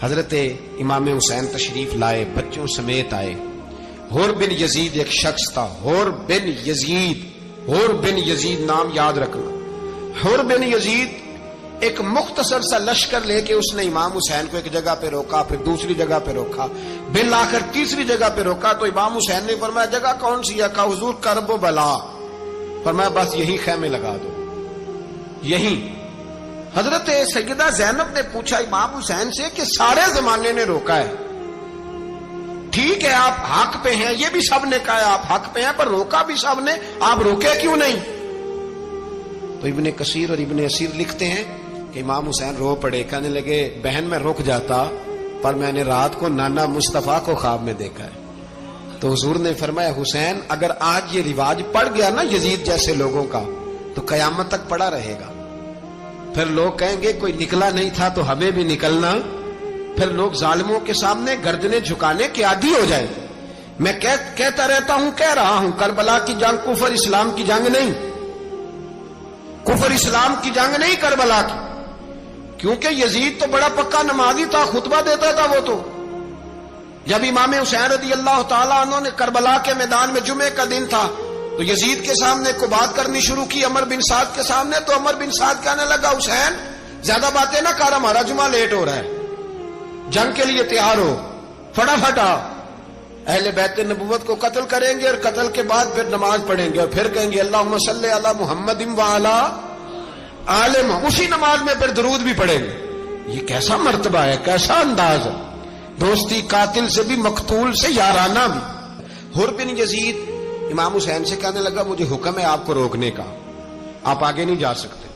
حضرت امام حسین تشریف لائے، بچوں سمیت آئے۔ حور بن یزید ایک شخص تھا، حور بن یزید، حور بن یزید نام یاد رکھنا۔ حور بن یزید ایک مختصر سا لشکر لے کے اس نے امام حسین کو ایک جگہ پہ روکا، پھر دوسری جگہ پہ روکا، بالآخر تیسری جگہ پہ روکا تو امام حسین نے فرمایا جگہ کون سی ہے؟ کہا حضور کرب و بلا۔ فرمایا بس یہی خیمے لگا دو، یہی۔ حضرت سیدہ زینب نے پوچھا امام حسین سے کہ سارے زمانے نے روکا ہے، ٹھیک ہے آپ حق پہ ہیں، یہ بھی سب نے کہا آپ حق پہ ہیں، پر روکا بھی سب نے، آپ روکے کیوں نہیں؟ تو ابن کثیر اور ابن اسیر لکھتے ہیں کہ امام حسین رو پڑے، کہنے لگے بہن میں رک جاتا پر میں نے رات کو نانا مصطفیٰ کو خواب میں دیکھا ہے۔ تو حضور نے فرمایا حسین اگر آج یہ رواج پڑ گیا نا یزید جیسے لوگوں کا تو قیامت تک پڑا رہے گا، پھر لوگ کہیں گے کوئی نکلا نہیں تھا تو ہمیں بھی نکلنا، پھر لوگ ظالموں کے سامنے گردنیں جھکانے کے عادی ہو جائیں۔ میں کہتا رہتا ہوں، کہہ رہا ہوں، کربلا کی جنگ کفر اسلام کی جنگ نہیں، کفر اسلام کی جنگ نہیں کربلا کی، کیونکہ یزید تو بڑا پکا نمازی تھا، خطبہ دیتا تھا وہ تو۔ جب امام حسین رضی اللہ تعالیٰ عنہ نے کربلا کے میدان میں جمعے کا دن تھا تو یزید کے سامنے کو بات کرنی شروع کی عمر بن سعد کے سامنے، تو عمر بن سعد کہنے لگا حسین زیادہ باتیں نہ کر، ہمارا جمعہ لیٹ ہو رہا ہے، جنگ کے لیے تیار ہو، فٹافٹ آ۔ اہل بیت نبوت کو قتل کریں گے اور قتل کے بعد پھر نماز پڑھیں گے اور پھر کہیں گے اللہم صلی علی محمد وعلی آل محمد، اسی نماز میں پھر درود بھی پڑھیں گے۔ یہ کیسا مرتبہ ہے، کیسا انداز ہے، دوستی قاتل سے بھی مقتول سے یارانہ بھی۔ حور بن یزید امام حسین سے کہنے لگا مجھے حکم ہے آپ کو روکنے کا، آپ آگے نہیں جا سکتے۔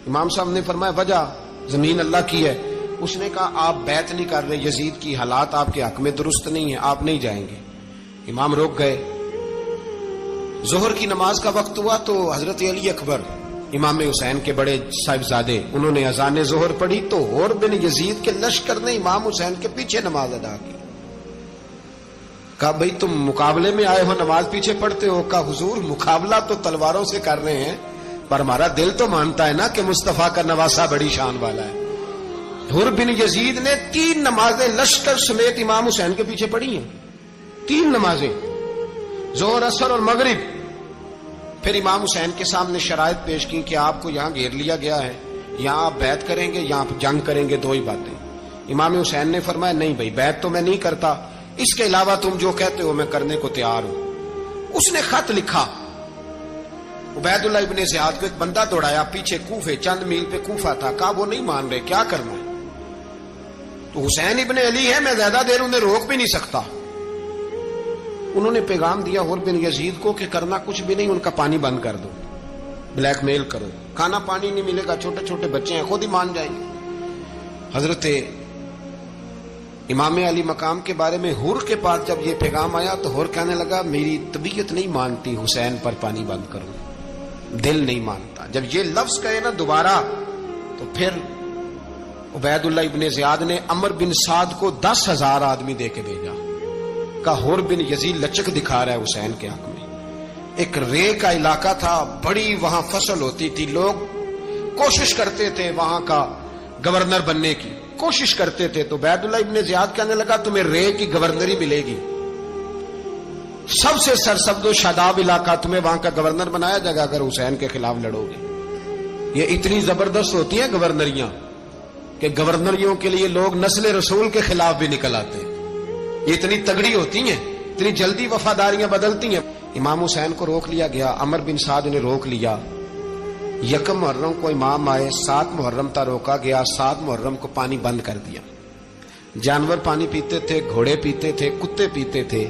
امام صاحب نے فرمایا وجہ؟ زمین اللہ کی ہے۔ اس نے کہا آپ بیعت نہیں کر رہے، یزید کی حالات آپ کے حق میں درست نہیں ہیں، آپ نہیں جائیں گے۔ امام روک گئے۔ ظہر کی نماز کا وقت ہوا تو حضرت علی اکبر امام حسین کے بڑے صاحبزادے انہوں نے اذان ظہر پڑھی تو حور بن یزید کے لشکر نے امام حسین کے پیچھے نماز ادا کی۔ کہا بھئی تم مقابلے میں آئے ہو نماز پیچھے پڑھتے ہو؟ کہا حضور مقابلہ تو تلواروں سے کر رہے ہیں پر ہمارا دل تو مانتا ہے نا کہ مصطفیٰ کا نواسہ بڑی شان والا ہے۔ حور بن یزید نے 3 نمازیں لشکر سمیت امام حسین کے پیچھے پڑھی ہیں، 3 نمازیں، ظہر اثر اور مغرب۔ پھر امام حسین کے سامنے شرائط پیش کی کہ آپ کو یہاں گھیر لیا گیا ہے، یہاں آپ بیعت کریں گے، یہاں جنگ کریں گے، 2 ہی باتیں۔ امام حسین نے فرمایا نہیں بھائی بیعت تو میں نہیں کرتا، اس کے علاوہ تم جو کہتے ہو میں کرنے کو تیار ہوں۔ اس نے خط لکھا، عبید اللہ ابن زیاد کو ایک بندہ دوڑایا پیچھے کوفے، چند میل پہ کوفہ تھا، کہا وہ نہیں مان رہے، کیا کرنا ہے؟ تو حسین ابن علی ہے، میں زیادہ دیر انہیں روک بھی نہیں سکتا۔ انہوں نے پیغام دیا حور بن یزید کو کہ کرنا کچھ بھی نہیں، ان کا پانی بند کر دو، بلیک میل کرو، کھانا پانی نہیں ملے گا، چھوٹے چھوٹے بچے ہیں، خود ہی مان جائیں گے۔ حضرت امام علی مقام کے بارے میں حور کے پاس جب یہ پیغام آیا تو حور کہنے لگا میری طبیعت نہیں مانتی حسین پر پانی بند کروں، دل نہیں مانتا۔ جب یہ لفظ کہے نا دوبارہ تو پھر عبید اللہ ابن زیاد نے عمر بن سعد کو 10,000 آدمی دے کے بھیجا، کہا حور بن یزید لچک دکھا رہا ہے حسین کے حق میں۔ ایک رے کا علاقہ تھا، بڑی وہاں فصل ہوتی تھی، لوگ کوشش کرتے تھے وہاں کا گورنر بننے کی، کوشش کرتے تھے۔ تو عبید اللہ ابن زیاد کہنے لگا تمہیں رے کی گورنری ملے گی، سب سے سرسبز و شاداب علاقہ، تمہیں وہاں کا گورنر بنایا جائے گا اگر حسین کے خلاف لڑو گے۔ یہ اتنی زبردست ہوتی ہیں گورنریاں کہ گورنریوں کے لیے لوگ نسل رسول کے خلاف بھی نکل آتے ہیں، یہ اتنی تگڑی ہوتی ہیں، اتنی جلدی وفاداریاں بدلتی ہیں۔ امام حسین کو روک لیا گیا، عمر بن سعد نے روک لیا۔ 1 محرم کو امام آئے، 7 محرم تا روکا گیا، 7 محرم کو پانی بند کر دیا۔ جانور پانی پیتے تھے، گھوڑے پیتے تھے، کتے پیتے تھے،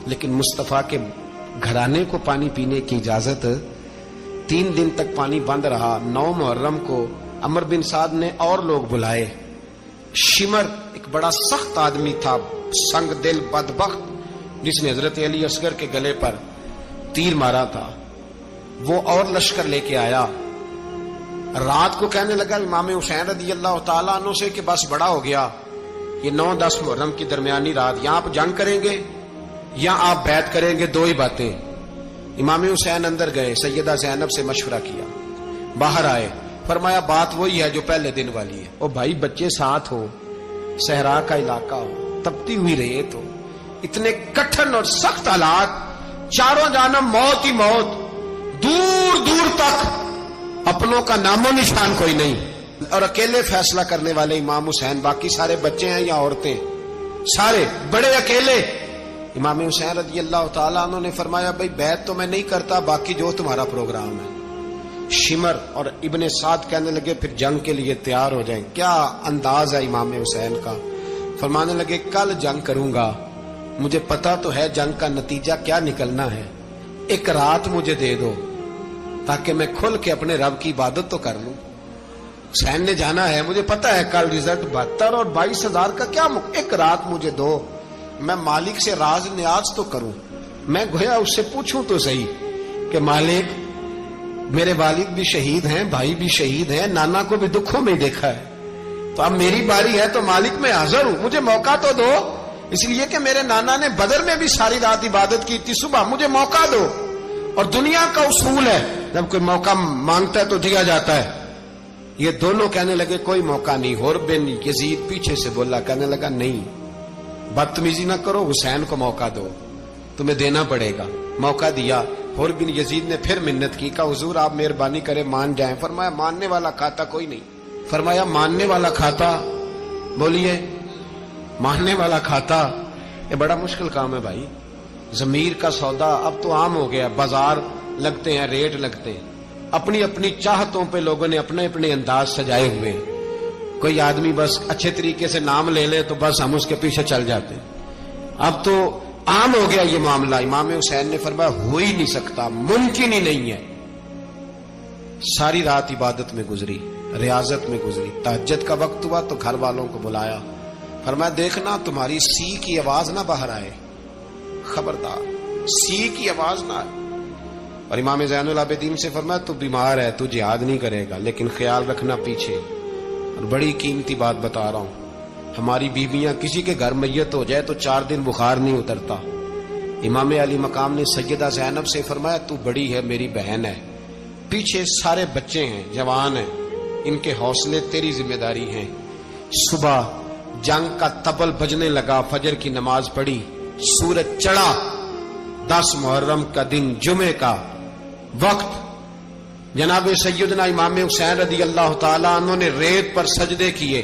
لیکن مصطفیٰ کے گھرانے کو پانی پینے کی اجازت 3 دن تک پانی بند رہا۔ 9 محرم کو عمر بن سعد نے اور لوگ بلائے۔ شمر ایک بڑا سخت آدمی تھا، سنگ دل بدبخت، جس نے حضرت علی اصغر کے گلے پر تیر مارا تھا، وہ اور لشکر لے کے آیا۔ رات کو کہنے لگا امام حسین رضی اللہ تعالیٰ عنہ سے کہ بس بڑا ہو گیا، یہ 9-10 محرم کی درمیانی رات، یہاں آپ جنگ کریں گے یا آپ بیعت کریں گے، 2 ہی باتیں۔ امام حسین اندر گئے، سیدہ زینب سے مشورہ کیا، باہر آئے، فرمایا بات وہی ہے جو پہلے دن والی ہے۔ او بھائی بچے ساتھ ہو، صحرا کا علاقہ ہو، تپتی ہوئی ریت ہو، اتنے کٹھن اور سخت حالات، چاروں جانب موت ہی موت، دور دور تک اپنوں کا نام و نشان کوئی نہیں، اور اکیلے فیصلہ کرنے والے امام حسین، باقی سارے بچے ہیں یا عورتیں، سارے بڑے اکیلے۔ امام حسین رضی اللہ تعالیٰ عنہ نے فرمایا بھائی بیعت تو میں نہیں کرتا، باقی جو تمہارا پروگرام ہے۔ شمر اور ابن سعد کہنے لگے پھر جنگ کے لیے تیار ہو جائیں۔ کیا انداز ہے امام حسین کا، فرمانے لگے کل جنگ کروں گا، مجھے پتا تو ہے جنگ کا نتیجہ کیا نکلنا ہے، ایک رات مجھے دے دو تاکہ میں کھل کے اپنے رب کی عبادت تو کر لوں۔ حسین نے جانا ہے، مجھے پتا ہے کل رزلٹ 72 اور 22,000 کا کیا ایک رات مجھے دو، میں مالک سے راز نیاز تو کروں، میں گویا اس سے پوچھوں تو صحیح کہ مالک میرے والد بھی شہید ہیں، بھائی بھی شہید ہیں، نانا کو بھی دکھوں میں دیکھا ہے، تو اب میری باری ہے تو مالک میں حاضر ہوں، مجھے موقع تو دو، اس لیے کہ میرے نانا نے بدر میں بھی ساری رات عبادت کی تھی، صبح مجھے موقع دو۔ اور دنیا کا اصول ہے جب کوئی موقع مانگتا ہے تو دیا جاتا ہے۔ یہ دونوں کہنے لگے کوئی موقع نہیں۔ حور بن یزید پیچھے سے بولا، کہنے لگا نہیں، بدتمیزی نہ کرو، حسین کو موقع دو، تمہیں دینا پڑے گا۔ موقع دیا۔ حور بن یزید نے پھر منت کی، کہا حضور آپ مہربانی کریں مان جائیں۔ فرمایا ماننے والا کھاتا کوئی نہیں۔ فرمایا ماننے والا کھاتا، بولیے ماننے والا کھاتا، یہ بڑا مشکل کام ہے بھائی۔ ضمیر کا سودا اب تو عام ہو گیا، بازار لگتے ہیں، ریٹ لگتے ہیں، اپنی اپنی چاہتوں پہ لوگوں نے اپنے اپنے انداز سجائے ہوئے ہیں۔ کوئی آدمی بس اچھے طریقے سے نام لے لے تو بس ہم اس کے پیچھے چل جاتے ہیں۔ اب تو عام ہو گیا یہ معاملہ۔ امام حسین نے فرمایا ہو ہی نہیں سکتا، ممکن ہی نہیں ہے۔ ساری رات عبادت میں گزری، ریاضت میں گزری، تہجد کا وقت ہوا تو گھر والوں کو بلایا، فرمایا دیکھنا تمہاری سی کی آواز نہ باہر آئے، خبردار سی کی آواز نہ آئے۔ اور امام زین العابدین سے فرمایا تو بیمار ہے، تو جہاد نہیں کرے گا، لیکن خیال رکھنا پیچھے۔ اور بڑی قیمتی بات بتا رہا ہوں، ہماری بیویاں کسی کے گھر میت ہو جائے تو 4 دن بخار نہیں اترتا۔ امام علی مقام نے سیدہ زینب سے فرمایا تو بڑی ہے، میری بہن ہے، پیچھے سارے بچے ہیں، جوان ہیں، ان کے حوصلے تیری ذمہ داری ہیں۔ صبح جنگ کا طبل بجنے لگا، فجر کی نماز پڑھی، سورج چڑھا، 10 محرم کا دن، جمعے کا وقت، جناب سیدنا امام حسین رضی اللہ تعالیٰ عنہ نے ریت پر سجدے کیے،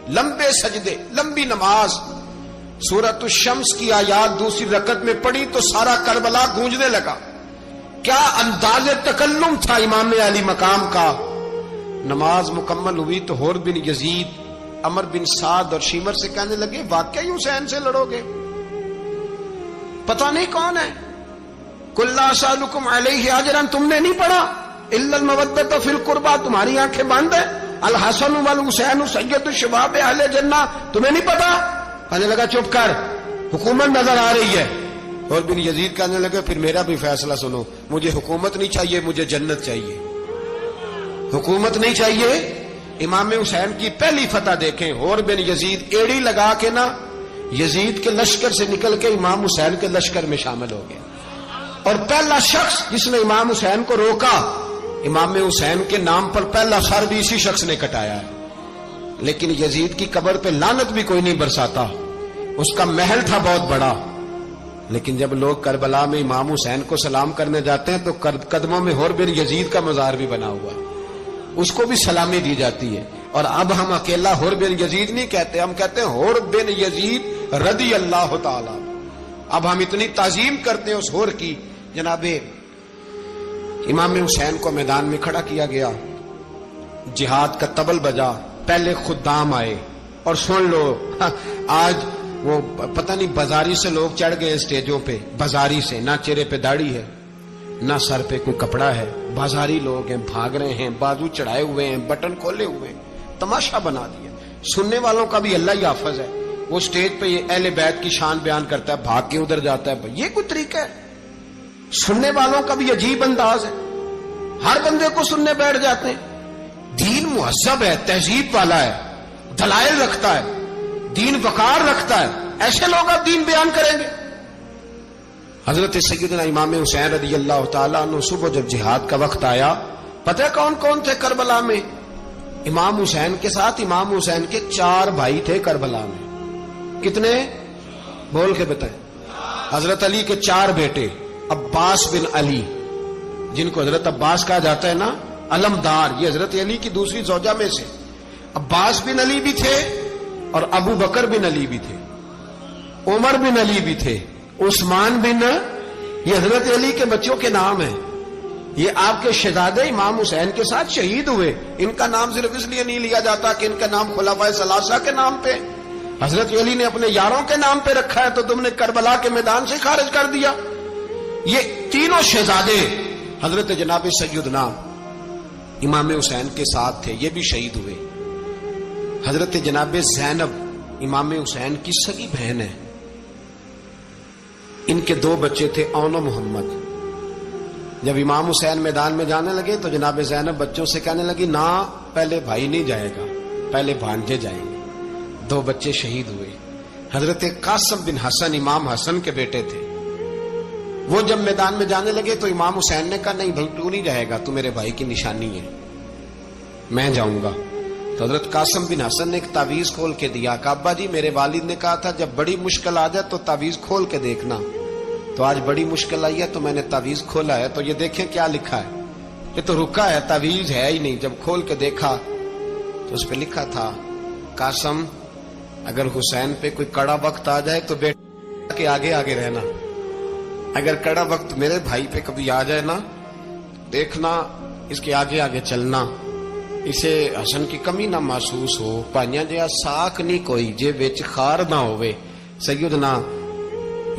لمبے سجدے، لمبی نماز۔ سورۃ الشمس کی آیات دوسری رکعت میں پڑھی تو سارا کربلا گونجنے لگا۔ کیا انداز تکلم تھا امام علی مقام کا۔ نماز مکمل ہوئی تو حور بن یزید، عمر بن سعد اور شیمر سے کہنے لگے واقعی حسین سے لڑو گے؟ پتہ نہیں کون ہے۔ قل لا اسألکم علیہ اجرا، تم نے نہیں پڑھا؟ الا المودۃ فی القربى، تمہاری آنکھیں بند ہیں۔ الحسن والحسین سید الشباب اہل جنہ، تمہیں نہیں پتا؟ کہنے لگا چپ کر، حکومت نظر آ رہی ہے۔ اور بن یزید کہنے لگے پھر میرا بھی فیصلہ سنو، مجھے حکومت نہیں چاہیے، مجھے جنت چاہیے۔ حکومت نہیں چاہیے۔ امام حسین کی پہلی فتح دیکھیں، حور بن یزید ایڑی لگا کے نا یزید کے لشکر سے نکل کے امام حسین کے لشکر میں شامل ہو گیا، اور پہلا شخص جس نے امام حسین کو روکا، امام حسین کے نام پر پہلا سر بھی اسی شخص نے کٹایا ہے۔ لیکن یزید کی قبر پہ لعنت بھی کوئی نہیں برساتا، اس کا محل تھا بہت بڑا، لیکن جب لوگ کربلا میں امام حسین کو سلام کرنے جاتے ہیں تو قدموں میں حور بن یزید کا مزار بھی بنا ہوا، اس کو بھی سلامی دی جاتی ہے۔ اور اب ہم اکیلا حور بن یزید نہیں کہتے، ہم کہتے ہیں حور بن یزید رضی اللہ تعالی۔ اب ہم اتنی تعظیم کرتے ہیں اس حور کی۔ جناب امام حسین کو میدان میں کھڑا کیا گیا، جہاد کا طبل بجا، پہلے خدام آئے، اور سن لو آج وہ پتہ نہیں بازاری سے لوگ چڑھ گئے اسٹیجوں پہ، بازاری سے، نہ چہرے پہ داڑھی ہے، نہ سر پہ کوئی کپڑا ہے، بازاری لوگ ہیں، بھاگ رہے ہیں، بازو چڑھائے ہوئے ہیں، بٹن کھولے ہوئے ہیں، تماشا بنا دیا۔ سننے والوں کا بھی اللہ ہی حافظ ہے، وہ اسٹیج پہ یہ اہل بیت کی شان بیان کرتا ہے، بھاگ کے ادھر جاتا ہے، یہ کوئی طریقہ ہے؟ سننے والوں کا بھی عجیب انداز ہے، ہر بندے کو سننے بیٹھ جاتے ہیں۔ دین مہذب ہے، تہذیب والا ہے، دلائل رکھتا ہے، دین وقار رکھتا ہے، ایسے لوگ اب دین بیان کریں گے؟ حضرت سیدنا امام حسین رضی اللہ تعالیٰ عنہ صبح جب جہاد کا وقت آیا، پتہ کون کون تھے کربلا میں؟ امام حسین کے ساتھ امام حسین کے 4 بھائی تھے کربلا میں. کتنے؟ بول کے بتائیں. حضرت علی کے 4 بیٹے. عباس بن علی جن کو حضرت عباس کہا جاتا ہے نا، علمدار، یہ حضرت علی کی دوسری زوجہ میں سے. عباس بن علی بھی تھے اور ابو بکر بن علی بھی تھے، عمر بن علی بھی تھے، عثمان بن، یہ حضرت علی کے بچوں کے نام ہیں. یہ آپ کے شہزادے امام حسین کے ساتھ شہید ہوئے. ان کا نام صرف اس لیے نہیں لیا جاتا کہ ان کا نام خلفائے ثلاثہ کے نام پہ، حضرت علی نے اپنے یاروں کے نام پہ رکھا ہے تو تم نے کربلا کے میدان سے خارج کر دیا. یہ تینوں شہزادے حضرت جناب سیدنا امام حسین کے ساتھ تھے، یہ بھی شہید ہوئے. حضرت جناب زینب امام حسین کی سگی بہن ہے. ان کے 2 بچے تھے، اون و محمد. جب امام حسین میدان میں جانے لگے تو جناب زینب بچوں سے کہنے لگی نہ، پہلے بھائی نہیں جائے گا، پہلے بھانجے جائیں گے. 2 بچے شہید ہوئے. حضرت قاسم بن حسن امام حسن کے بیٹے تھے. وہ جب میدان میں جانے لگے تو امام حسین نے کہا نہیں بھائی تو نہیں جائے گا، تو میرے بھائی کی نشانی ہے، میں جاؤں گا. تو حضرت قاسم بن حسن نے ایک تعویذ کھول کے دیا کہ ابا جی میرے والد نے کہا تھا جب بڑی مشکل آ جائے تو تعویذ کھول کے دیکھنا. تو آج بڑی مشکل آئی ہے تو میں نے تعویذ کھولا ہے، تو یہ دیکھیں کیا لکھا ہے. یہ تو رکا ہے، تعویذ ہے ہی نہیں. جب کھول کے دیکھا تو اس پہ لکھا تھا قاسم اگر حسین پہ کوئی کڑا وقت آ جائے تو بیٹا کے آگے آگے رہنا، اگر کڑا وقت میرے بھائی پہ کبھی آ جائے نا دیکھنا اس کے آگے آگے چلنا، اسے حسن کی کمی نہ محسوس ہو. پائیاں جہاں ساکھ نہیں کوئی جے وچ خار نہ ہوئے. سیدنا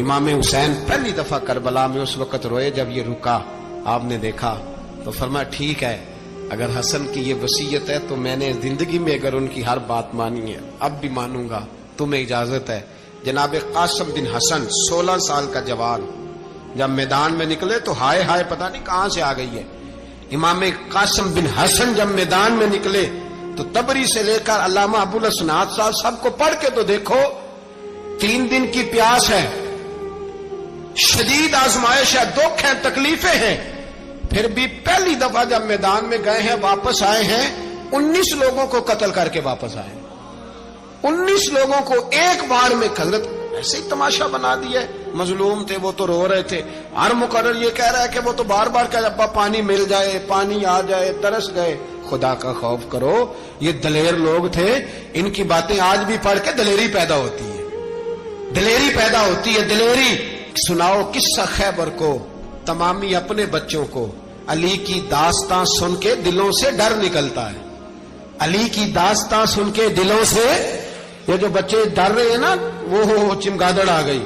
امام حسین پہلی دفعہ کربلا میں اس وقت روئے جب یہ رکا. آپ نے دیکھا تو فرمایا ٹھیک ہے، اگر حسن کی یہ وصیت ہے تو میں نے زندگی میں اگر ان کی ہر بات مانی ہے اب بھی مانوں گا، تمہیں اجازت ہے. جناب قاسم بن حسن 16 سال کا جوان جب میدان میں نکلے تو ہائے ہائے پتہ نہیں کہاں سے آ گئی ہے. امام قاسم بن حسن جب میدان میں نکلے تو تبری سے لے کر علامہ ابو الاسناد صاحب سب کو پڑھ کے تو دیکھو. 3 دن کی پیاس ہے، شدید آزمائش ہے، دکھ ہے، تکلیفیں ہیں، پھر بھی پہلی دفعہ جب میدان میں گئے ہیں واپس آئے ہیں 19 لوگوں کو قتل کر کے واپس آئے. 19 لوگوں کو ایک بار میں حضرت ایسے ہی تماشا بنا دیا. مظلوم تھے وہ تو رو رہے تھے. ہر مقرر یہ کہہ رہا ہے کہ وہ تو بار بار کہ ابا پانی مل جائے، پانی آ جائے، ترس گئے. خدا کا خوف کرو، یہ دلیر لوگ تھے. ان کی باتیں آج بھی پڑھ کے دلیری پیدا ہوتی ہے، دلیری پیدا ہوتی ہے، دلیری. سناؤ قصہ خیبر کو تمامی اپنے بچوں کو. علی کی داستان سن کے دلوں سے ڈر نکلتا ہے. علی کی داستان سن کے دلوں سے یہ جو بچے ڈر رہے ہیں نا، وہ چمگادڑ آ گئی،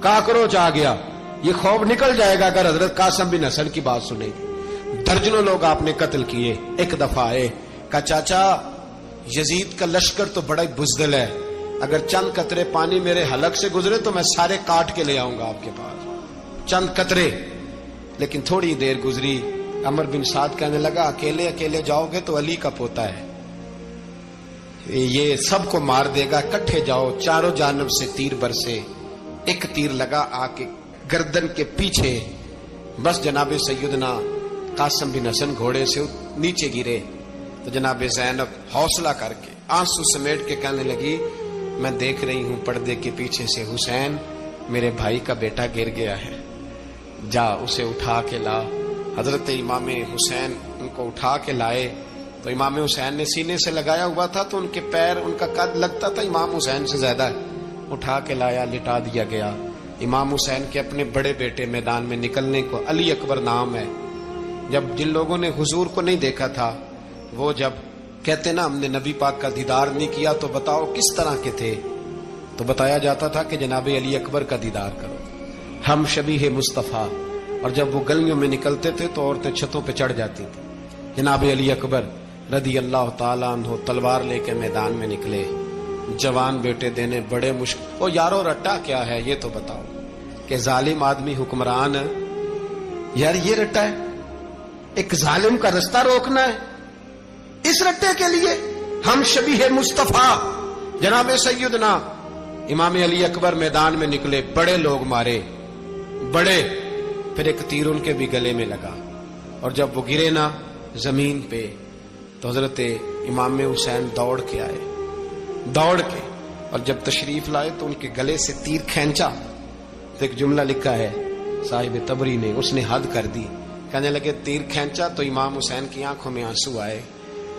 کاکروچ آ گیا، یہ خوف نکل جائے گا اگر حضرت قاسم بن حسن کی بات سنے گی. درجنوں لوگ آپ نے قتل کیے. ایک دفعہ آئے کہا چاچا یزید کا لشکر تو بڑا ہی بزدل ہے، اگر چند قطرے پانی میرے حلق سے گزرے تو میں سارے کاٹ کے لے آؤں گا آپ کے پاس. چند قطرے. لیکن تھوڑی دیر گزری، عمر بن سعد کہنے لگا اکیلے اکیلے جاؤ گے تو علی کا پوتا ہے، یہ سب کو مار دے گا، کٹھے جاؤ. چاروں جانب سے تیر برسے. ایک تیر لگا آ کے گردن کے پیچھے، بس جناب سیدنا قاسم بن حسن گھوڑے سے نیچے گرے. تو جناب زینب حوصلہ کر کے آنسو سمیٹ کے کہنے لگی میں دیکھ رہی ہوں پردے کے پیچھے سے حسین میرے بھائی کا بیٹا گر گیا ہے، جا اسے اٹھا کے لا. حضرت امام حسین ان کو اٹھا کے لائے تو امام حسین نے سینے سے لگایا ہوا تھا تو ان کے پیر، ان کا قد لگتا تھا امام حسین سے زیادہ ہے. اٹھا کے لایا، لٹا دیا گیا. امام حسین کے اپنے بڑے بیٹے میدان میں نکلنے کو، علی اکبر نام ہے. جب جن لوگوں نے حضور کو نہیں دیکھا تھا وہ جب کہتے نا ہم نے نبی پاک کا دیدار نہیں کیا تو بتاؤ کس طرح کے تھے، تو بتایا جاتا تھا کہ جناب علی اکبر کا دیدار کرو، ہم شبیہ مصطفیٰ. اور جب وہ گلیوں میں نکلتے تھے تو عورتیں چھتوں پہ چڑھ جاتی تھی. جناب علی اکبر رضی اللہ تعالیٰ عنہ تلوار لے کے میدان میں نکلے. جوان بیٹے دینے بڑے مشکل. او یارو رٹا کیا ہے یہ تو بتاؤ کہ ظالم آدمی حکمران، یار یہ رٹا ہے، ایک ظالم کا رستہ روکنا ہے. اس رٹے کے لیے ہم شبیہ مصطفیٰ جناب سیدنا امام علی اکبر میدان میں نکلے. بڑے لوگ مارے، بڑے. پھر ایک تیر ان کے بھی گلے میں لگا اور جب وہ گرے نا زمین پہ تو حضرت امام حسین دوڑ کے آئے، دوڑ کے، اور جب تشریف لائے تو ان کے گلے سے تیر کھینچا تو ایک جملہ لکھا ہے صاحب تبری نے، اس نے حد کر دی. کہنے لگے تیر کھینچا تو امام حسین کی آنکھوں میں آنسو آئے.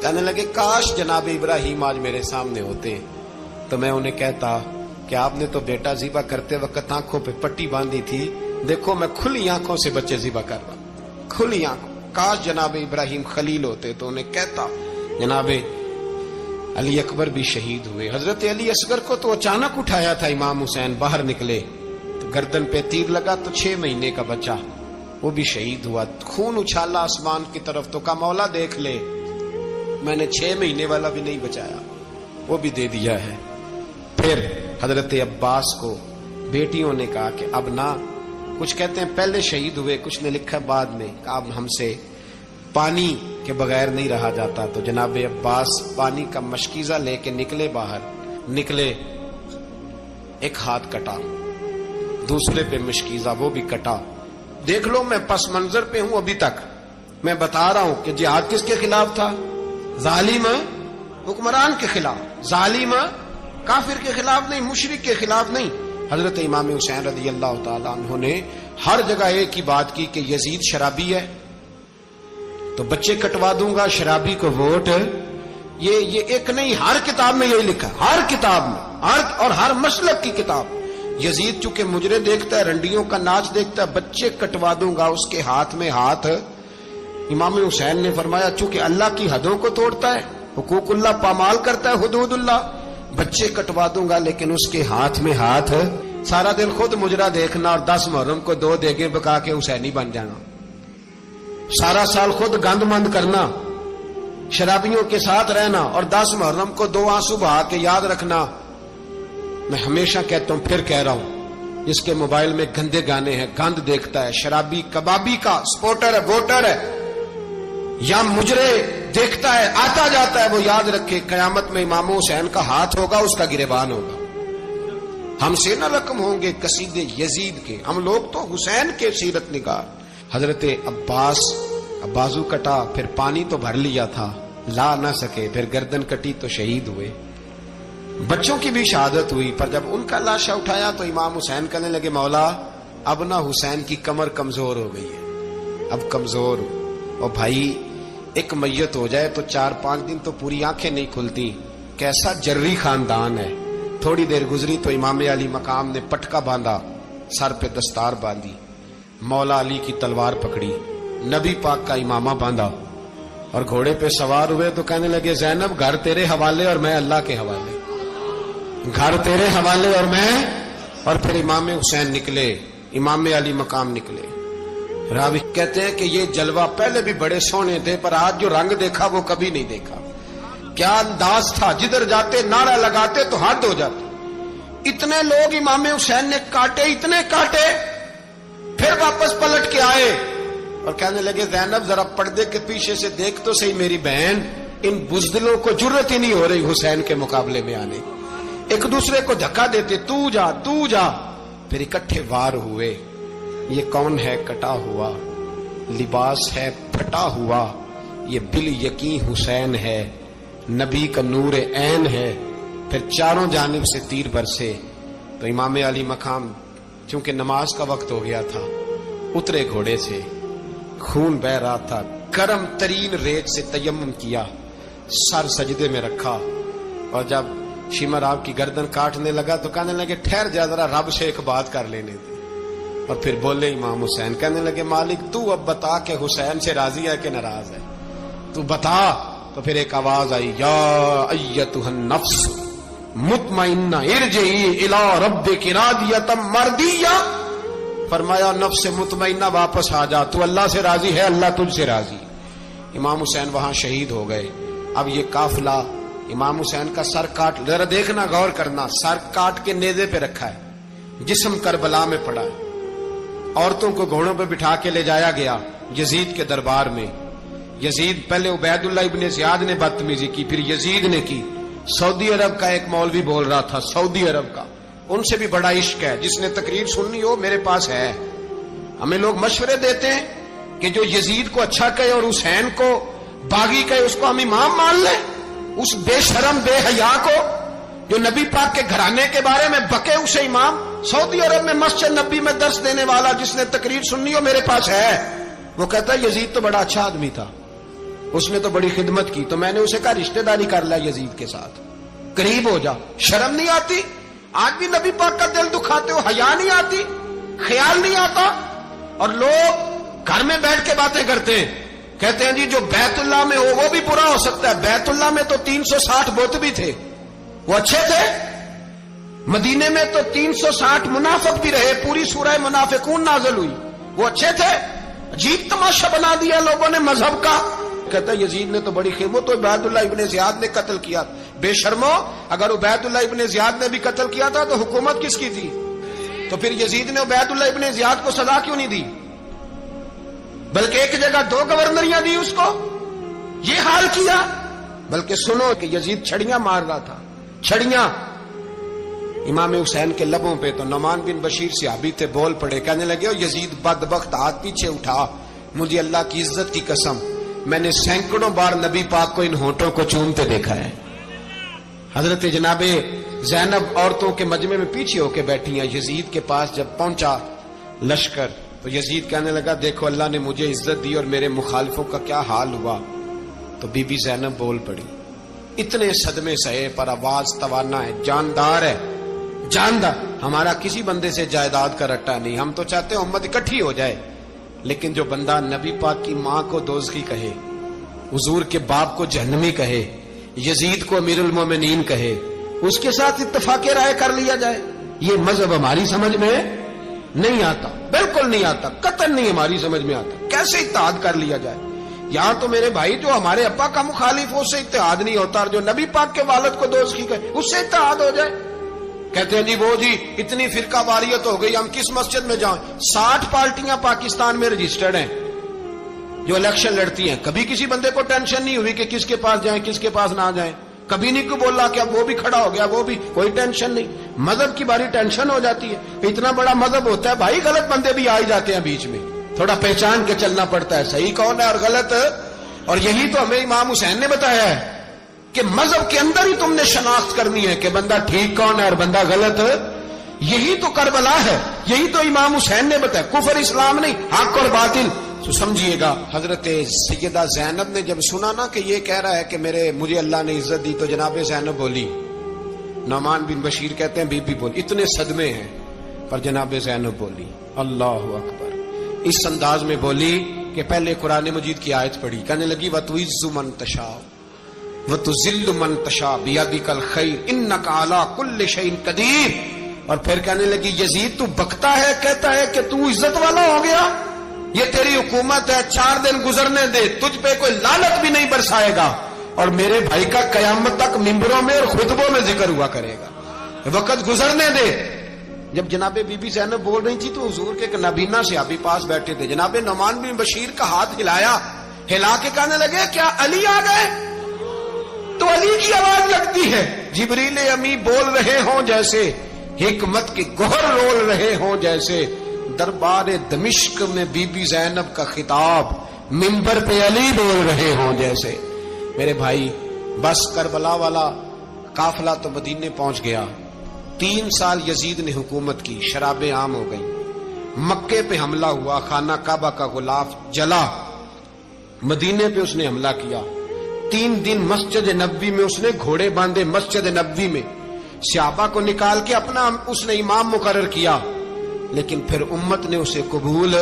کہنے لگے کاش جناب ابراہیم آج میرے سامنے ہوتے تو میں انہیں کہتا کہ آپ نے تو بیٹا ذبح کرتے وقت آنکھوں پہ پٹی باندھی تھی، دیکھو میں کھلی آنکھوں سے بچے ذبح کر رہا، کھلی آنکھوں. کاش جناب ابراہیم خلیل ہوتے تو انہیں کہتا. جناب علی اکبر بھی شہید ہوئے. حضرت علی اصغر کو تو اچانک اٹھایا تھا امام حسین، باہر نکلے تو گردن پہ تیر لگا تو 6 مہینے کا بچہ وہ بھی شہید ہوا. خون اچھالا آسمان کی طرف تو کہا مولا دیکھ لے، میں نے 6 مہینے والا بھی نہیں بچایا، وہ بھی دے دیا ہے. پھر حضرت عباس کو بیٹیوں نے کہا کہ اب نہ، کچھ کہتے ہیں پہلے شہید ہوئے، کچھ نے لکھا بعد میں، کہ اب ہم سے پانی کے بغیر نہیں رہا جاتا. تو جناب عباس پانی کا مشکیزہ لے کے نکلے، باہر نکلے، ایک ہاتھ کٹا، دوسرے پہ مشکیزہ، وہ بھی کٹا. دیکھ لو میں پس منظر پہ ہوں ابھی تک، میں بتا رہا ہوں کہ جہاد کس کے خلاف تھا؟ ظالم حکمران کے خلاف، ظالم کافر کے خلاف نہیں، مشرک کے خلاف نہیں. حضرت امام حسین رضی اللہ تعالیٰ عنہ نے ہر جگہ ایک ہی بات کی کہ یزید شرابی ہے تو بچے کٹوا دوں گا، شرابی کو ووٹ. یہ ایک نہیں، ہر کتاب میں یہی لکھا، ہر کتاب میں، اور ہر مسلک کی کتاب. یزید چونکہ مجرے دیکھتا ہے، رنڈیوں کا ناچ دیکھتا ہے، بچے کٹوا دوں گا، اس کے ہاتھ میں ہاتھ. امام حسین نے فرمایا چونکہ اللہ کی حدوں کو توڑتا ہے، حقوق اللہ پامال کرتا ہے، حدود اللہ، بچے کٹوا دوں گا لیکن اس کے ہاتھ میں ہاتھ. سارا دن خود مجرا دیکھنا اور 10 محرم کو 2 دیگیں پکا کے حسینی بن جانا، سارا سال خود گند مند کرنا، شرابیوں کے ساتھ رہنا، اور 10 محرم کو 2 آنسو بہا کے یاد رکھنا. میں ہمیشہ کہتا ہوں، پھر کہہ رہا ہوں، جس کے موبائل میں گندے گانے ہیں، گند دیکھتا ہے، شرابی کبابی کا سپورٹر ہے، ووٹر ہے، یا مجرے دیکھتا ہے آتا جاتا ہے، وہ یاد رکھے قیامت میں امام حسین کا ہاتھ ہوگا، اس کا گریبان ہوگا. ہم سے نہ رقم ہوں گے قصیدے یزید کے، ہم لوگ تو حسین کے سیرت نگار. حضرت عباس کا بازو کٹا، پھر پانی تو بھر لیا تھا، لا نہ سکے، پھر گردن کٹی تو شہید ہوئے. بچوں کی بھی شہادت ہوئی، پر جب ان کا لاشا اٹھایا تو امام حسین کہنے لگے مولا اب نہ حسین کی کمر کمزور ہو گئی ہے، اب کمزور ہو. اور بھائی ایک میت ہو جائے تو 4-5 دن تو پوری آنکھیں نہیں کھلتی. کیسا جری خاندان ہے. تھوڑی دیر گزری تو امام علی مقام نے پٹکا باندھا، سر پہ دستار باندھی، مولا علی کی تلوار پکڑی، نبی پاک کا امامہ باندھا اور گھوڑے پہ سوار ہوئے تو کہنے لگے زینب گھر تیرے حوالے اور میں اللہ کے حوالے، گھر تیرے حوالے اور میں. اور پھر امام حسین نکلے، امام علی مقام نکلے. راوی کہتے ہیں کہ یہ جلوہ پہلے بھی بڑے سونے تھے، پر آج جو رنگ دیکھا وہ کبھی نہیں دیکھا. کیا انداز تھا، جدھر جاتے نعرہ لگاتے تو حد ہو جاتے. اتنے لوگ امام حسین نے کاٹے، اتنے کاٹے، پھر واپس پلٹ کے آئے اور کہنے لگے زینب ذرا پردے کے پیچھے سے دیکھ تو صحیح میری بہن، ان بزدلوں کو جرت ہی نہیں ہو رہی حسین کے مقابلے میں آنے. ایک دوسرے کو دھکا دیتے، تو جا تو جا. پھر اکٹھے وار ہوئے. یہ کون ہے کٹا ہوا، لباس ہے پھٹا ہوا، یہ بال یقین حسین ہے، نبی کا نور عین ہے. پھر چاروں جانب سے تیر برسے تو امام علی مقام چونکہ نماز کا وقت ہو گیا تھا، اترے گھوڑے سے، خون بہ رہا تھا، گرم ترین ریت سے تیمم کیا، سر سجدے میں رکھا، اور جب شمر آپ کی گردن کاٹنے لگا تو کہنے لگے ٹھہر جا ذرا رب سے ایک بات کر لینے دے. اور پھر بولے امام حسین، کہنے لگے مالک تو اب بتا کہ حسین سے راضی ہے کہ ناراض ہے، تو بتا. تو پھر ایک آواز آئی، یا ایتھا النفس مطمئنہ ارجعی الی ربک راضیۃ مرضیہ. فرمایا نفس مطمئنہ واپس آ جا، تو اللہ سے راضی ہے، اللہ تجھ سے راضی. امام حسین وہاں شہید ہو گئے. اب یہ قافلہ امام حسین کا سر کاٹ، ذرا دیکھنا غور کرنا، سر کاٹ کے نیزے پہ رکھا ہے، جسم کربلا میں پڑا ہے. عورتوں کو گھوڑوں پہ بٹھا کے لے جایا گیا یزید کے دربار میں. یزید پہلے عبید اللہ ابن زیاد نے بدتمیزی کی، پھر یزید نے کی. سعودی عرب کا ایک مولوی بول رہا تھا، سعودی عرب کا، ان سے بھی بڑا عشق ہے، جس نے تقریر سننی ہو میرے پاس ہے. ہمیں لوگ مشورے دیتے ہیں کہ جو یزید کو اچھا کہے اور حسین کو باغی کہے اس کو ہم امام مان لیں. اس بے شرم بے حیا کو جو نبی پاک کے گھرانے کے بارے میں بکے، اسے امام سعودی عرب میں مسجد نبی میں درس دینے والا جس نے تقریر سننی ہو میرے پاس ہے، وہ کہتا ہے یزید تو بڑا اچھا آدمی تھا، اس نے تو بڑی خدمت کی، تو میں نے اسے کہا رشتہ داری کر لیا یزید کے ساتھ، قریب ہو جا۔ شرم نہیں آتی؟ آج بھی نبی پاک کا دل دکھاتے ہو، حیا نہیں آتی، خیال نہیں آتا؟ اور لوگ گھر میں بیٹھ کے باتیں کرتے ہیں، کہتے ہیں جی جو بیت اللہ میں ہو وہ بھی برا ہو سکتا ہے۔ بیت اللہ میں تو 360 بت بھی تھے، وہ اچھے تھے۔ مدینے میں تو 360 منافق بھی رہے، پوری سورہ منافقون نازل ہوئی، وہ اچھے تھے۔ عجیب تماشا بنا دیا لوگوں نے مذہب کا۔ کہتا ہے یزید نے تو بڑی خدمت، تو عبید اللہ ابن زیاد نے قتل کیا۔ بے شرمو، اگر عبید اللہ ابن زیاد نے بھی قتل کیا تھا تو حکومت کس کی تھی؟ تو پھر یزید نے عبید اللہ ابن زیاد کو سزا کیوں نہیں دی، بلکہ ایک جگہ 2 گورنریاں دی اس کو؟ یہ حال کیا۔ بلکہ سنو کہ یزید چھڑیاں مار رہا تھا، چھڑیاں امام حسین کے لبوں پہ۔ تو نعمان بن بشیر صحابی تھے، بول پڑے، کہنے لگے یزید بدبخت، ہاتھ پیچھے اٹھا، مجھے اللہ کی عزت کی قسم میں نے سینکڑوں بار نبی پاک کو ان ہونٹوں کو چومتے دیکھا ہے۔ حضرت جناب زینب عورتوں کے مجمع میں پیچھے ہو کے بیٹھی ہیں، یزید کے پاس جب پہنچا لشکر تو یزید کہنے لگا دیکھو اللہ نے مجھے عزت دی اور میرے مخالفوں کا کیا حال ہوا۔ تو بی بی زینب بول پڑی، اتنے صدمے سہے پر آواز توانا ہے، جاندار ہے، جاندار۔ ہمارا کسی بندے سے جائیداد کا رٹا نہیں، ہم تو چاہتے ہیں امت اکٹھی ہو جائے، لیکن جو بندہ نبی پاک کی ماں کو دوزخی کہے، حضور کے باپ کو جہنمی کہے، یزید کو امیر المومنین کہے، اس کے ساتھ اتفاق رائے کر لیا جائے، یہ مذہب ہماری سمجھ میں نہیں آتا، بالکل نہیں آتا، قطعاً نہیں ہماری سمجھ میں آتا۔ کیسے اتحاد کر لیا جائے؟ یہاں تو میرے بھائی جو ہمارے ابا کا مخالف ہو اس سے اتحاد نہیں ہوتا، اور جو نبی پاک کے والد کو دوزخی کہے اس سے اتحاد ہو جائے۔ کہتے ہیں جی وہ جی اتنی فرقہ واریت ہو گئی، ہم کس مسجد میں جائیں؟ 60 پارٹیاں پاکستان میں رجسٹرڈ ہیں جو الیکشن لڑتی ہیں، کبھی کسی بندے کو ٹینشن نہیں ہوئی کہ کس کے پاس جائیں کس کے پاس نہ جائیں، کبھی نہیں کو بولا کہ اب وہ بھی کھڑا ہو گیا، وہ بھی، کوئی ٹینشن نہیں۔ مذہب کی باری ٹینشن ہو جاتی ہے، اتنا بڑا مذہب ہوتا ہے بھائی، غلط بندے بھی آ ہی جاتے ہیں بیچ میں، تھوڑا پہچان کے چلنا پڑتا ہے صحیح کون ہے اور غلط۔ اور یہی تو ہمیں امام حسین نے بتایا ہے کہ مذہب کے اندر ہی تم نے شناخت کرنی ہے کہ بندہ ٹھیک کون ہے اور بندہ غلط۔ یہی تو کربلا ہے، یہی تو امام حسین نے بتایا، کفر اسلام نہیں، حق اور باطل۔ تو سمجھیے گا، حضرت سیدہ زینب نے جب سنا نا کہ یہ کہہ رہا ہے کہ مجھے اللہ نے عزت دی، تو جناب زینب بولی، نعمان بن بشیر کہتے ہیں بی بی بولی، اتنے صدمے ہیں پر جناب زینب بولی اللہ اکبر، اس انداز میں بولی کہ پہلے قرآن مجید کی آیت پڑھی، کہنے لگی وَتُعِزُّ مَن تَشَاءُ وَتُذِلُّ مَن تَشَاءُ بِيَدِكَ الْخَيْرُ إِنَّكَ عَلَىٰ كُلِّ شَيْءٍ قَدِيرٌ۔ اور پھر کہنے لگی یزید تو بکتا ہے، کہتا ہے کہ تو عزت والا ہو گیا، یہ تیری حکومت ہے، 4 دن گزرنے دے، تجھ پہ کوئی لعنت بھی نہیں برسائے گا، اور میرے بھائی کا قیامت تک ممبروں میں اور خطبوں میں ذکر ہوا کرے گا، وقت گزرنے دے۔ جب جناب بی بی زینب بول رہی تھی تو حضور کے ایک نابینا صحابی پاس بیٹھے تھے، جناب نعمان بن بشیر کا ہاتھ ہلایا، ہلا کے کہنے لگے کیا علی آ گئے؟ تو علی کی آواز لگتی ہے، جبریل امی بول رہے ہوں جیسے، حکمت کے گوہر رول رہے ہوں جیسے، دربار دمشق میں بی بی زینب کا خطاب، منبر پہ علی بول رہے ہوں جیسے۔ میرے بھائی بس کربلا والا قافلہ تو مدینے پہنچ گیا، 3 سال یزید نے حکومت کی، شرابیں عام ہو گئی، مکے پہ حملہ ہوا، خانہ کعبہ کا غلاف جلا، مدینے پہ اس نے حملہ کیا، 3 دن مسجد نبوی میں اس نے گھوڑے باندھے، مسجد نبوی میں صحابہ کو نکال کے اپنا اس نے امام مقرر کیا، لیکن پھر امت نے اسے قبول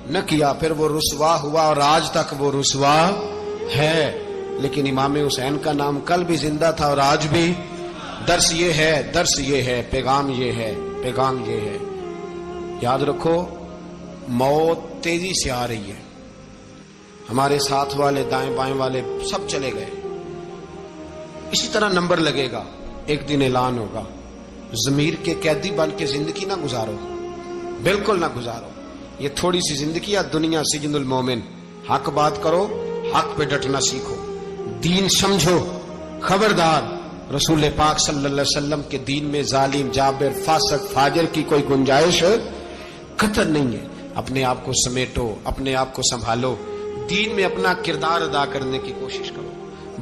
نہ کیا، پھر وہ رسوا ہوا اور آج تک وہ رسوا ہے۔ لیکن امام حسین کا نام کل بھی زندہ تھا اور آج بھی۔ درس یہ ہے، درس یہ ہے، پیغام یہ ہے، پیغام یہ ہے، یاد رکھو موت تیزی سے آ رہی ہے، ہمارے ساتھ والے دائیں بائیں والے سب چلے گئے، اسی طرح نمبر لگے گا، ایک دن اعلان ہوگا۔ ضمیر کے قیدی بن کے زندگی نہ گزارو، بالکل نہ گزارو، یہ تھوڑی سی زندگی ہے، دنیا سجن المومن۔ حق بات کرو، حق پہ ڈٹنا سیکھو، دین سمجھو، خبردار رسول پاک صلی اللہ علیہ وسلم کے دین میں ظالم، جابر، فاسق، فاجر کی کوئی گنجائش قطر نہیں ہے۔ اپنے آپ کو سمیٹو، اپنے آپ کو سنبھالو، دین میں اپنا کردار ادا کرنے کی کوشش کرو،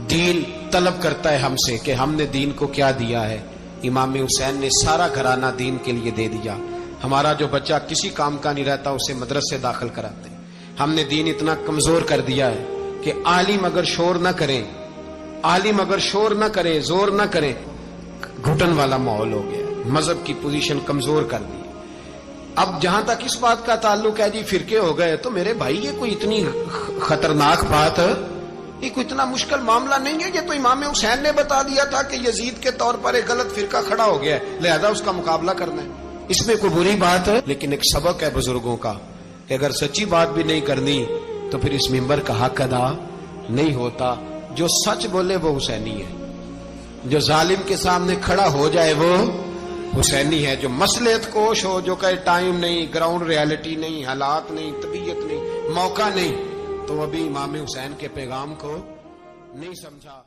دین طلب کرتا ہے ہم سے کہ ہم نے دین کو کیا دیا ہے. امام حسین نے سارا گھرانہ دین کے لیے دے دیا. ہمارا جو بچہ کسی کام کا نہیں رہتا اسے مدرسے داخل کراتے. ہم نے دین اتنا کمزور کر دیا ہے کہ عالم اگر شور نہ کریں، عالم اگر شور نہ کرے، زور نہ کرے، گھٹن والا ماحول ہو گیا. مذہب کی پوزیشن کمزور کر دی. اب جہاں تک اس بات کا تعلق ہے جی فرقے ہو گئے، تو میرے بھائی یہ کوئی اتنی خطرناک بات ہے، یہ کوئی اتنا مشکل معاملہ نہیں ہے. یہ تو امام حسین نے بتا دیا تھا کہ یزید کے طور پر ایک غلط فرقہ کھڑا ہو گیا ہے، لہذا اس کا مقابلہ کرنا ہے. اس میں کوئی بری بات ہے؟ لیکن ایک سبق ہے بزرگوں کا کہ اگر سچی بات بھی نہیں کرنی تو پھر اس منبر کا حق ادا نہیں ہوتا. جو سچ بولے وہ حسینی ہے، جو ظالم کے سامنے کھڑا ہو جائے وہ حسینی ہے. جو مصلحت کوش ہو، جو کہے ٹائم نہیں، گراؤنڈ ریالٹی نہیں، حالات نہیں، طبیعت نہیں، موقع نہیں، تو ابھی امام حسین کے پیغام کو نہیں سمجھا.